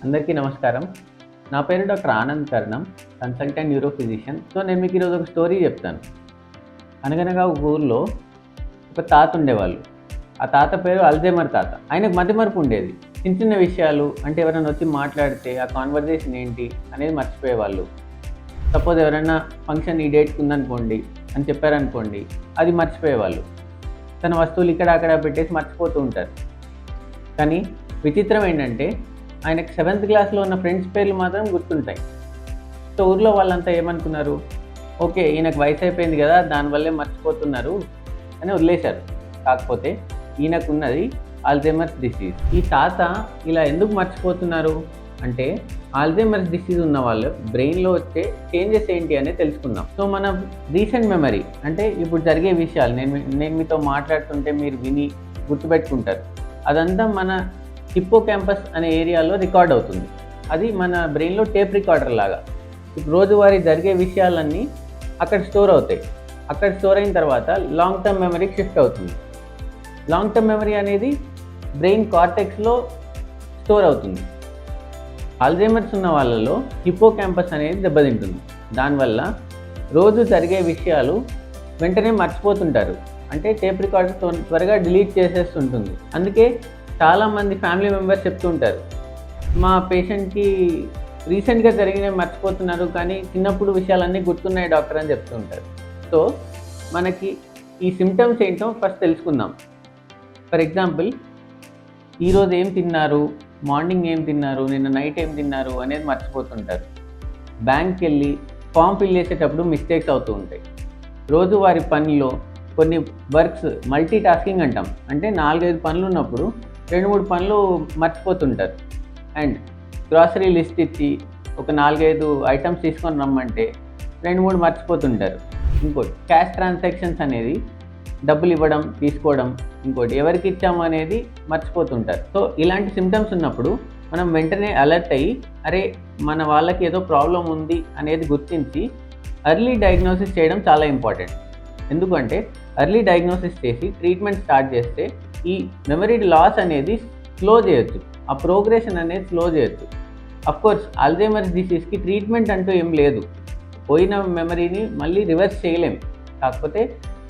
అందరికీ నమస్కారం. నా పేరు డాక్టర్ ఆనంద్ కర్ణం, కన్సల్టెంట్ న్యూరో ఫిజిషియన్. నేను మీకు ఈరోజు ఒక స్టోరీ చెప్తాను. అనగనగా ఒక ఊర్లో ఒక తాత ఉండేవాళ్ళు. ఆ తాత పేరు అల్జైమర్ తాత. ఆయనకు మతిమరుపు ఉండేది. చిన్న చిన్న విషయాలు అంటే ఎవరైనా వచ్చి మాట్లాడితే ఆ కాన్వర్జేషన్ ఏంటి అనేది మర్చిపోయేవాళ్ళు. సపోజ్ ఎవరైనా ఫంక్షన్ ఈ డేట్కి ఉందనుకోండి అని చెప్పారనుకోండి, అది మర్చిపోయేవాళ్ళు. తన వస్తువులు ఇక్కడ అక్కడ పెట్టేసి మర్చిపోతూ ఉంటారు. కానీ విచిత్రం ఏంటంటే ఆయనకు 7th క్లాస్లో ఉన్న ఫ్రెండ్స్ పేర్లు మాత్రం గుర్తుంటాయి. సో ఊర్లో వాళ్ళంతా ఏమనుకున్నారు, ఓకే ఈయనకు వయసు అయిపోయింది కదా దానివల్లే మర్చిపోతున్నారు అని వదిలేశారు. కాకపోతే ఈయనకున్నది ఆల్జైమర్స్ డిసీజ్. ఈ తాత ఇలా ఎందుకు మర్చిపోతున్నారు అంటే ఆల్జైమర్స్ డిసీజ్ ఉన్న వాళ్ళు బ్రెయిన్లో వచ్చే చేంజెస్ ఏంటి అనేది తెలుసుకుందాం. సో మనం రీసెంట్ మెమరీ అంటే ఇప్పుడు జరిగే విషయాలు నేను మీతో మాట్లాడుతుంటే మీరు విని గుర్తుపెట్టుకుంటారు. అదంతా మన హిప్పో క్యాంపస్ అనే ఏరియాలో రికార్డ్ అవుతుంది. అది మన బ్రెయిన్లో టేప్ రికార్డర్ లాగా. ఇప్పుడు రోజువారీ జరిగే విషయాలన్నీ అక్కడ స్టోర్ అవుతాయి. అక్కడ స్టోర్ అయిన తర్వాత లాంగ్ టర్మ్ మెమరీకి షిఫ్ట్ అవుతుంది. లాంగ్ టర్మ్ మెమరీ అనేది బ్రెయిన్ కార్టెక్స్లో స్టోర్ అవుతుంది. ఆల్జైమర్స్ ఉన్న వాళ్ళలో హిప్పో క్యాంపస్ అనేది దెబ్బతింటుంది. దానివల్ల రోజు జరిగే విషయాలు వెంటనే మర్చిపోతుంటారు. అంటే టేప్ రికార్డర్ త్వరగా డిలీట్ చేసేస్తుంటుంది. అందుకే చాలామంది ఫ్యామిలీ మెంబర్స్ చెప్తూ ఉంటారు, మా పేషెంట్కి రీసెంట్గా జరిగినవి మర్చిపోతున్నారు కానీ చిన్నప్పుడు విషయాలన్నీ గుర్తున్నాయి డాక్టర్ అని చెప్తూ ఉంటారు. సో మనకి ఈ సిమ్టమ్స్ ఏంటో ఫస్ట్ తెలుసుకుందాం. ఫర్ ఎగ్జాంపుల్, ఈరోజు ఏం తిన్నారు, మార్నింగ్ ఏం తిన్నారు, నిన్న నైట్ ఏం తిన్నారు అనేది మర్చిపోతుంటారు. బ్యాంక్కి వెళ్ళి ఫామ్ ఫిల్ చేసేటప్పుడు మిస్టేక్స్ అవుతూ ఉంటాయి. రోజువారి పనిలో కొన్ని వర్క్స్ మల్టీ టాస్కింగ్ అంటాం. అంటే 4-5 పనులు ఉన్నప్పుడు 2-3 పనులు మర్చిపోతుంటారు. అండ్ గ్రాసరీ లిస్ట్ ఇచ్చి ఒక 4-5 ఐటమ్స్ తీసుకొని రమ్మంటే 2-3 మర్చిపోతుంటారు. ఇంకోటి క్యాష్ ట్రాన్సాక్షన్స్ అనేది డబ్బులు ఇవ్వడం తీసుకోవడం, ఇంకోటి ఎవరికి ఇచ్చాము అనేది మర్చిపోతుంటారు. సో ఇలాంటి సిమ్టమ్స్ ఉన్నప్పుడు మనం వెంటనే అలర్ట్ అయ్యి అరే మన వాళ్ళకి ఏదో ప్రాబ్లం ఉంది అనేది గుర్తించి ఎర్లీ డయాగ్నోసిస్ చేయడం చాలా ఇంపార్టెంట్. ఎందుకంటే ఎర్లీ డయాగ్నోసిస్ చేసి ట్రీట్మెంట్ స్టార్ట్ చేస్తే ఈ మెమరీ లాస్ అనేది స్లో చేయొచ్చు, ఆ ప్రోగ్రెషన్ అనేది స్లో చేయొచ్చు. అఫ్కోర్స్ ఆల్జైమర్స్ డిసీజ్కి ట్రీట్మెంట్ అంటూ ఏం లేదు. పోయిన మెమరీని మళ్ళీ రివర్స్ చేయలేం. కాకపోతే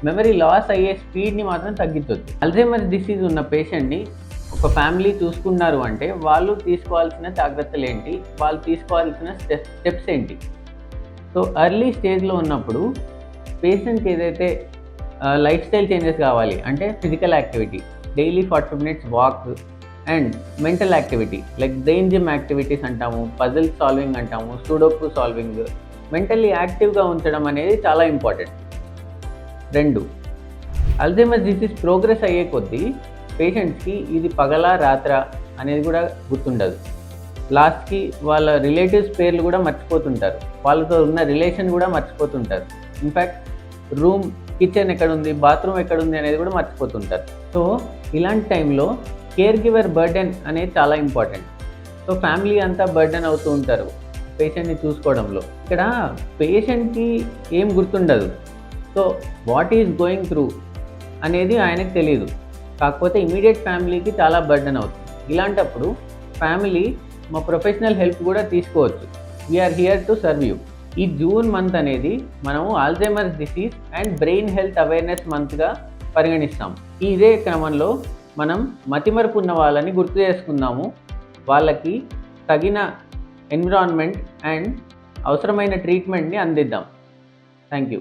మెమరీ లాస్ అయ్యే స్పీడ్ని మాత్రం తగ్గించవచ్చు. ఆల్జైమర్స్ డిసీజ్ ఉన్న పేషెంట్ని ఒక ఫ్యామిలీ చూసుకున్నారు అంటే వాళ్ళు తీసుకోవాల్సిన జాగ్రత్తలు ఏంటి, వాళ్ళు తీసుకోవాల్సిన స్టెప్స్ ఏంటి. సో ఎర్లీ స్టేజ్లో ఉన్నప్పుడు పేషెంట్కి ఏదైతే లైఫ్ స్టైల్ చేంజెస్ కావాలి అంటే physical activity, daily 40 minutes walk, and mental activity like brain gym activities అంటాము, పజిల్ సాల్వింగ్ అంటాము, సూడోకు సాల్వింగ్, మెంటల్లీ యాక్టివ్గా ఉంచడం అనేది చాలా ఇంపార్టెంట్. 2, అల్జైమర్స్ డిసీజ్ ప్రోగ్రెస్ అయ్యే కొద్దీ పేషెంట్స్కి ఇది పగలా రాత్రా అనేది కూడా గుర్తుండదు. లాస్ట్కి వాళ్ళ రిలేటివ్స్ పేర్లు కూడా మర్చిపోతుంటారు, వాళ్ళతో ఉన్న రిలేషన్ కూడా మర్చిపోతుంటారు. ఇన్ఫ్యాక్ట్ రూమ్, కిచెన్ ఎక్కడుంది, బాత్రూమ్ ఎక్కడుంది అనేది కూడా మర్చిపోతుంటారు. సో ఇలాంటి టైంలో కేర్ గివర్ బర్డెన్ అనేది చాలా ఇంపార్టెంట్. సో ఫ్యామిలీ అంతా బర్డెన్ అవుతూ ఉంటారు పేషెంట్ని చూసుకోవడంలో. ఇక్కడ పేషెంట్కి ఏం గుర్తుండదు. So what is going through అనేది ఆయనకు తెలియదు. కాకపోతే ఇమీడియట్ ఫ్యామిలీకి చాలా బర్డెన్ అవుతుంది. ఇలాంటప్పుడు ఫ్యామిలీ మా ప్రొఫెషనల్ హెల్ప్ కూడా తీసుకోవచ్చు. We are here to serve you. ఈ జూన్ మంత్ అనేది మనము Alzheimer's disease and brain health awareness మంత్గా పరిగణిస్తాం. ఇదే క్రమంలో మనం మతిమరుపు ఉన్న వాళ్ళని గుర్తు చేసుకుందాము, వాళ్ళకి తగిన ఎన్విరాన్మెంట్ అండ్ అవసరమైన ట్రీట్మెంట్ని అందిద్దాం. Thank you.